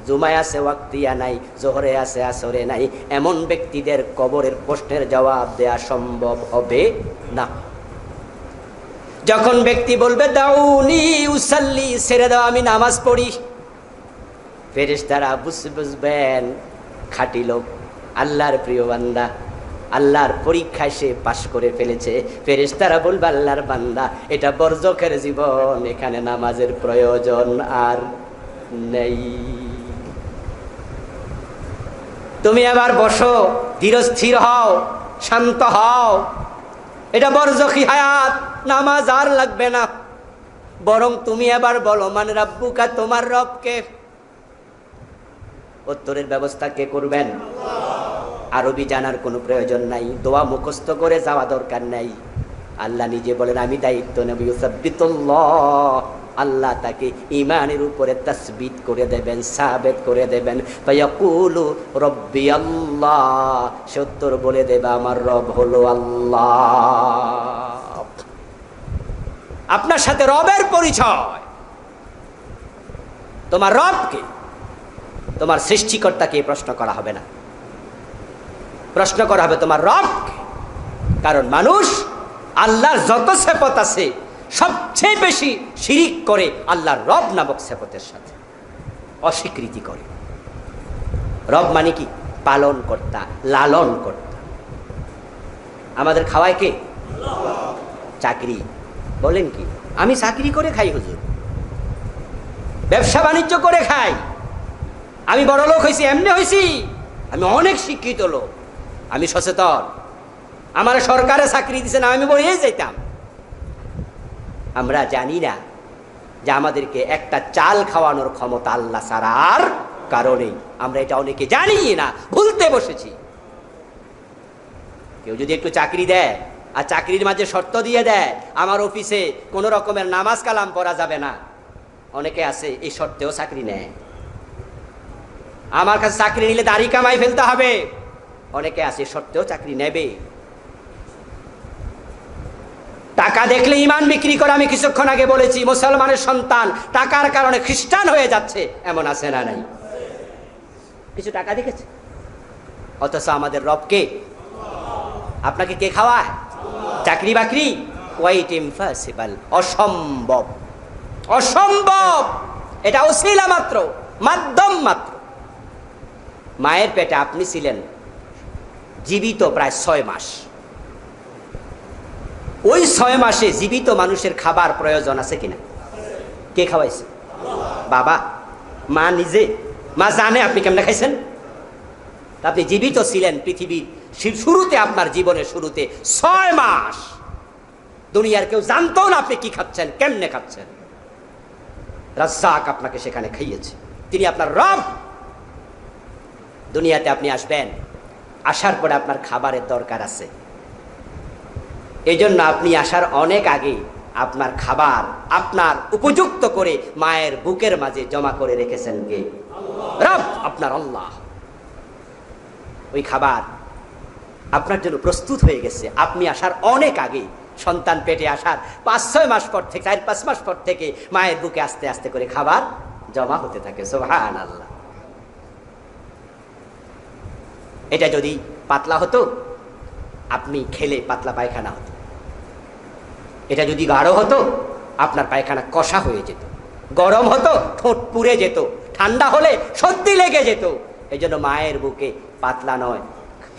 জুমায় আছে ওয়াক্তিয়া নাই, জোহরে আছে আসরে নাই, এমন ব্যক্তিদের কবরের প্রশ্নের জবাব দেয়া সম্ভব হবে না। যখন ব্যক্তি বলবে দাউনি উসাল্লি, ছেড়ে দাও আমি নামাজ পড়ি, ফেরেশতারা বুঝবেন খাঁটি লোক, আল্লাহর প্রিয় বান্দা, আল্লাহর পরীক্ষায় সে পাশ করে ফেলেছে। ফেরেশতারা বলবে আল্লাহর বান্দা, এটা বরজখের জীবন, এখানে নামাজের প্রয়োজন আর নেই। তুমি আবার বসো, ধীরস্থির হও, শান্ত হও, এটা বরজখী হায়াত, নামাজ আর লাগবে না। বরং তুমি আবার বলো মান রাব্বুকা, তোমার রবকে। উত্তরের ব্যবস্থা কে করবেন? আরবি জানার কোনো প্রয়োজন নাই, দোয়া মুখস্থ করে যাওয়া দরকার নাই। আল্লাহ নিজে বলেন আমি দায়িত্ব নেব, ইউসাব্বিতুল্লাহ, আল্লাহ তাকে ঈমানের উপরে তাসবিত করে দেবেন, সাবিত করে দেবেন। ফায়াকুলু রব্বি আল্লাহ, সে উত্তর বলে দেবে আমার রব হলো আল্লাহ। আপনার সাথে রবের পরিচয়, তোমার রবকে, তোমার সৃষ্টিকর্তাকে প্রশ্ন করা হবে না, প্রশ্ন করা হবে তোমার রবকে। কারণ মানুষ আল্লাহর যত সেপত আছে সবচেয়ে বেশি শিরিক করে আল্লাহর রব নামক সেপতের সাথে, অস্বীকৃতি করে। রব মানে কি? পালন কর্তা, লালন কর্তা। আমাদের খাওয়ায় কে? চাকরি। বলেন কি? আমি চাকরি করে খাই হুজুর, ব্যবসা বাণিজ্য করে খাই, আমি বড় লোক হয়েছি, এমনি হয়েছি, আমি অনেক শিক্ষিত লোক, আমি সচেতন, আমার সরকারে চাকরি দিছে না, আমি বলেই যাইতাম। আমরা জানি না যে আমাদেরকে একটা চাল খাওয়ানোর ক্ষমতা আল্লাহ ছাড়া আর কারণেই। আমরা এটা অনেকে জানি না, ভুলতে বসেছি। কেউ যদি একটু চাকরি দেয় আর চাকরির মাঝে শর্ত দিয়ে দেয় আমার অফিসে কোনো রকমের নামাজ কালাম পড়া যাবে না, অনেকে আছে এই শর্তেও চাকরি নেয়। আমার কাছে চাকরি নিলে দাড়ি কামাই ফেলতে হবে, অনেকে আছে শর্তেও চাকরি নেবে। টাকা দেখলে ইমান বিক্রি করে, আমি কিছুক্ষণ আগে বলেছি মুসলমানের সন্তান টাকার কারণে খ্রিস্টান হয়ে যাচ্ছে, এমন আছে না নাই? কিছু টাকা দেখেছে, অথচ আমাদের রবকে, আপনাকে কে খাওয়ায়? চাকরি বাকরি কোয়াইট ইম্পসিবল, অসম্ভব, অসম্ভব। এটা ওসিলা মাত্র, মাধ্যম মাত্র। মায়ের পেটে আপনি ছিলেন জীবিত প্রায় 6 মাস। ওই 6 মাসে জীবিত মানুষের খাবার প্রয়োজন আছে কিনা? কে খাওয়াইছে? বাবা, মা নিজে, মা জানে আপনি কেমনে খাইছেন। আপনি জীবিত ছিলেন পৃথিবীর শুরুতে, আপনার জীবনের শুরুতে 6 মাস দুনিয়ার কেউ জানতো না আপনি কি খাচ্ছেন, কেমনে খাচ্ছেন। রাজ্জাক আপনাকে সেখানে খাইয়েছে, তিনি আপনার রব। দুনিয়াতে আপনি আসবেন, আসার পরে আপনার খাবারের দরকার আছে। এই জন্য আপনি আসার অনেক আগে আপনার খাবার আপনার উপযুক্ত করে মায়ের বুকের মাঝে জমা করে রেখেছেন কে? রব, আপনার আল্লাহ। ওই খাবার আপনার জন্য প্রস্তুত হয়ে গেছে আপনি আসার অনেক আগে। সন্তান পেটে আসার 5-6 মাস পর থেকে, 4-5 মাস পর থেকে মায়ের বুকে আস্তে আস্তে করে খাবার জমা হতে থাকে। সুবহানাল্লাহ। এটা যদি পাতলা হতো, আপনি খেলে পাতলা পায়খানা হতো। এটা যদি গাঢ় হতো, আপনার পায়খানা কষা হয়ে যেত। গরম হতো, ঠোঁট পুড়ে যেত। ঠান্ডা হলে সর্দি লেগে যেত। এই জন্য মায়ের বুকে পাতলা নয়,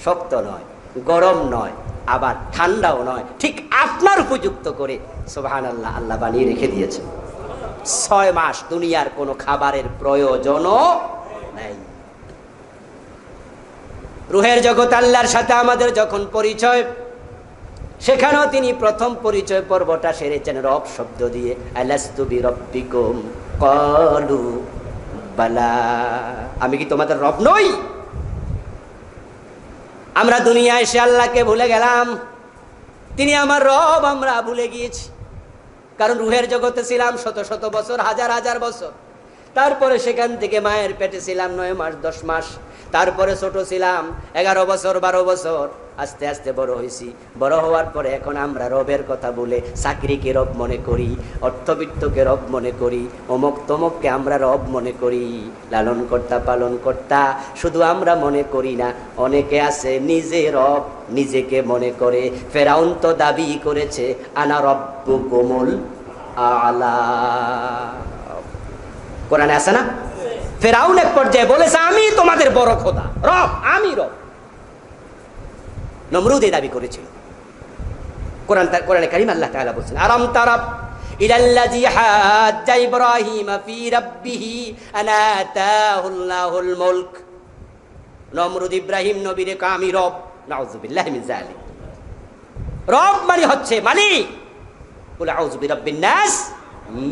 শক্ত নয়, গরম নয়, আবার ঠান্ডাও নয়, ঠিক আপনার উপযুক্ত করে সুবহানাল্লাহ আল্লাহ বানিয়ে রেখে দিয়েছেন। 6 মাস দুনিয়ার কোনো খাবারের প্রয়োজনও নাই। রুহের জগৎ আল্লাহর সাথে আমাদের যখন পরিচয়, সেখানেও তিনি প্রথম পরিচয় পর্বটা সেরেছেন রব শব্দ দিয়ে। আলাস্তু বিরব্বিকুম ক্বালু বালা, আমি কি তোমাদের রব নই? আমরা দুনিয়ায় এসে আল্লাহকে ভুলে গেলাম, তিনি আমার রব আমরা ভুলে গিয়েছি। কারণ রুহের জগতে ছিলাম শত শত বছর, হাজার হাজার বছর। তারপরে সেখান থেকে মায়ের পেটে ছিলাম 9 মাস 10 মাস। তারপরে ছোট ছিলাম 11 বছর 12 বছর। আস্তে আস্তে বড় হয়েছি। বড় হওয়ার পরে এখন আমরা রবের কথা বলে চাকরিকে রব মনে করি, অর্থবিত্তকে রব মনে করি, অমুক তমুককে আমরা রব মনে করি, লালন কর্তা পালন কর্তা শুধু আমরা মনে করি না, অনেকে আছে নিজে রব নিজেকে মনে করে। ফেরাউন তো দাবি করেছে আনা রব্বুকুমুল আলা, কোরআনে আছে না? ফেরাউন এক পর্যায়ে বলেছে আমি তোমাদের বড় খোদা, রব, আমি রব। নমরুদ এই দাবি করেছিল। কোরআনে কারীম আল্লাহ তাআলা বলেছেন আরাম তারাব ইলাল্লাযী হাজ্জা ইব্রাহিম ফি রাব্বিহি আনা আতাহুল্লাহুল মুলক। নমরুদ ইব্রাহিম নবীরে কয় আমি রব। নাউযুবিল্লাহি মিন যালিক। রব মানে হচ্ছে মালিক। কুল আউযু বিরাব্বিন নাস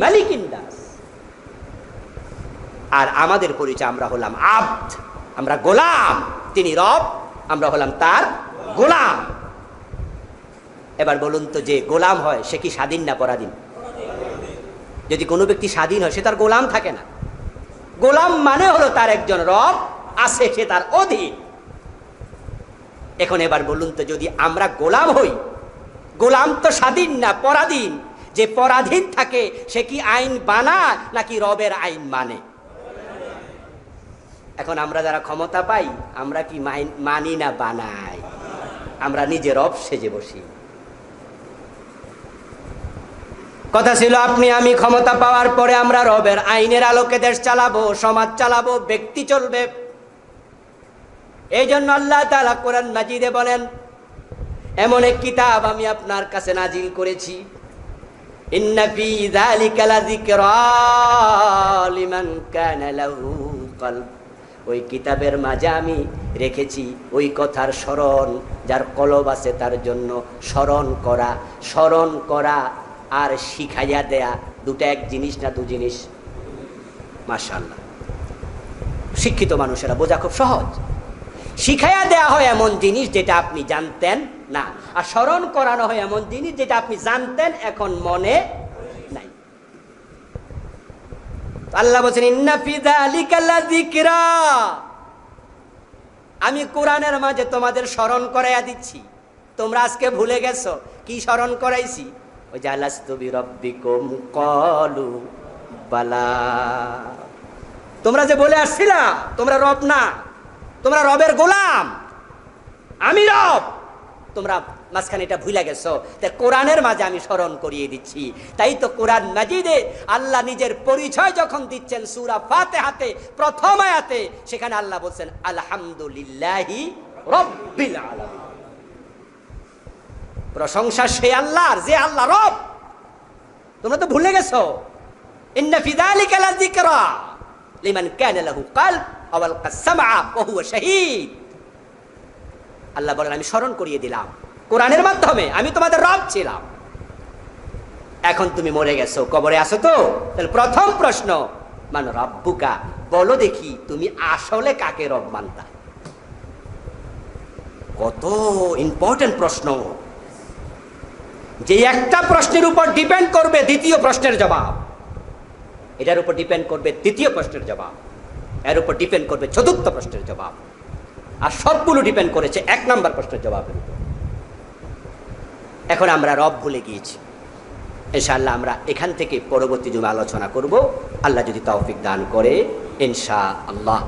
মালিকিন নাস। আর আমাদের পরিচয় আমরা হলাম আব্দ, আমরা গোলাম। তিনি রব, আমরা হলাম তার গোলাম। এবার বলুন তো, যে গোলাম হয় সে কি স্বাধীন না পরাধীন? যদি কোনো ব্যক্তি স্বাধীন হয় সে তার গোলাম থাকে না। গোলাম মানে হলো তার একজন রব আছে, সে তার অধীন। এখন এবার বলুন তো, যদি আমরা গোলাম হই, গোলাম তো স্বাধীন না, পরাধীন। যে পরাধীন থাকে সে কি আইন বানায় নাকি রবের আইন মানে? এখন আমরা যারা ক্ষমতা পাই, আমরা কি মানি না বানাই? আমরা নিজে রব সেজে বসি। কথা ছিল আপনি আমি ক্ষমতা পাওয়ার পরে আমরা রবের আইনের আলোকে দেশ চালাবো, সমাজ চালাবো, ব্যক্তি চলবে। এই জন্য আল্লাহ তাআলা কোরআন মাজিদে বলেন, এমন এক কিতাব আমি আপনার কাছে নাজিল করেছি, ইন্না ফি যালিকা লাযিকরা লিমান কানা লাহু কলব। ওই কিতাবের মাঝে আমি রেখেছি ওই কথার স্মরণ, যার কলব আছে তার জন্য। স্মরণ করা আর শিখাইয়া দেয়া দুটো এক জিনিস না দু জিনিস? মাশাআল্লাহ, শিক্ষিত মানুষেরা বোঝা খুব সহজ। শিখাইয়া দেয়া হয় এমন জিনিস যেটা আপনি জানতেন না, আর স্মরণ করানো হয় এমন জিনিস যেটা আপনি জানতেন এখন মনে নাই। আল্লাহ বলেন ইন্না ফি যালিকা লাযিকরা, আমি কোরআনের মাঝে তোমাদের স্মরণ করাইয়া দিচ্ছি। তোমরা আজকে ভুলে গেছো কি স্মরণ করাইছি? ওই যে আলাস্তু বিরব্বিকুম ক্বালু বালা। তোমরা যে বলে আসছিলা তোমরা রব না, তোমরা রবের গোলাম, আমি রব, তোমরা মাঝখানে এটা ভুলে গেছো। তাই কোরআনের মাঝে আমি স্মরণ করিয়ে দিচ্ছি। তাই তো কোরআন মাজিদে আল্লাহ নিজের পরিচয় যখন দিচ্ছেন সূরা ফাতিহাতে প্রথম আয়াতে, সেখানে আল্লাহ বলছেন আলহামদুলিল্লাহি রাব্বিল আলামিন। প্রশংসা সেই আল্লাহর যে আল্লাহ রব। তোমরা তো ভুলে গেছো। ইন্না ফি যালিকা লাযিকরা লিমান কানা লাহু কলব আও আলকা সামআ ওয়া হুয়া শাহীদ। আল্লাহ বলেন আমি স্মরণ করিয়ে দিলাম কোরআনের মাধ্যমে, আমি তোমাদের রব ছিলাম। এখন তুমি মরে গেছো, কবরে আছো তো, তাহলে প্রথম প্রশ্ন মান রাব্বুকা, বলো দেখি তুমি আসলে কাকে রব মানতা? কত ইম্পর্টেন্ট প্রশ্ন, যে একটা প্রশ্নের উপর ডিপেন্ড করবে দ্বিতীয় প্রশ্নের জবাব, এটার উপর ডিপেন্ড করবে তৃতীয় প্রশ্নের জবাব, এর উপর ডিপেন্ড করবে চতুর্থ প্রশ্নের জবাব, আর সবগুলো ডিপেন্ড করেছে 1 নম্বর প্রশ্নের জবাবের উপর। এখন আমরা রব ভুলে গিয়েছি। ইনশাআল্লাহ আমরা এখান থেকে পরবর্তী জুমা আলোচনা করব, আল্লাহ যদি তৌফিক দান করে ইনশাআল্লাহ।